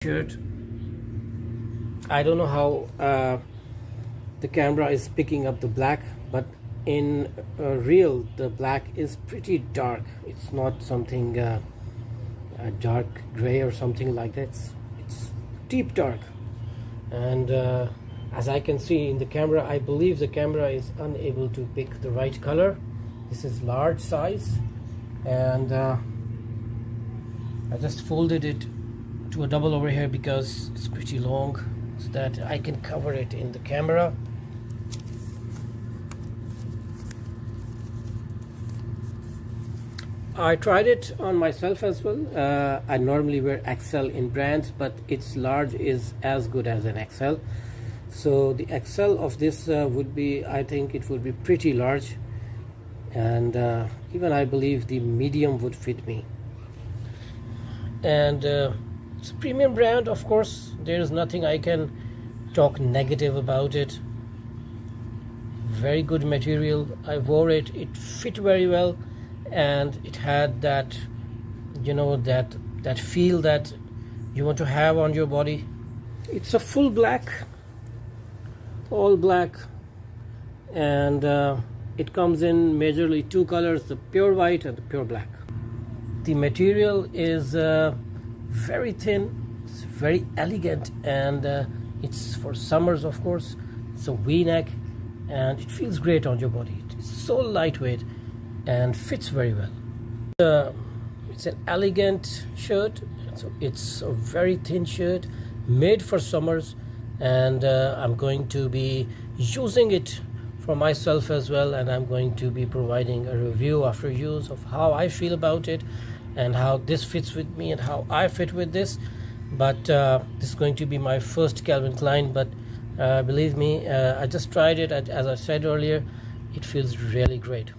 Shirt. I don't know how the camera is picking up the black, but in real the black is pretty dark. It's not something a dark gray or something like that. It's deep dark, and as I can see in the camera, I believe the camera is unable to pick the right color. This is large size, and I just folded it to a double over here because it's pretty long, so that I can cover it in the camera. I tried it on myself as well. I normally wear XL in brands, but its large is as good as an XL. So the XL of this would be, I think it would be pretty large, and even I believe the medium would fit me. And it's a premium brand, of course. There is nothing I can talk negative about it. Very good material. I wore it, it fit very well, and it had that, you know, that feel that you want to have on your body. It's a full black, all black, and it comes in majorly two colors, the pure white and the pure black. The material is very thin, it's very elegant, and it's for summers, of course. It's a V-neck, and it feels great on your body. It's so lightweight and fits very well. It's an elegant shirt, so it's a very thin shirt made for summers, and I'm going to be using it for myself as well, and I'm going to be providing a review after use of how I feel about it and how this fits with me and how I fit with this. But this is going to be my first Calvin Klein, but believe me, I just tried it. As I said earlier, it feels really great.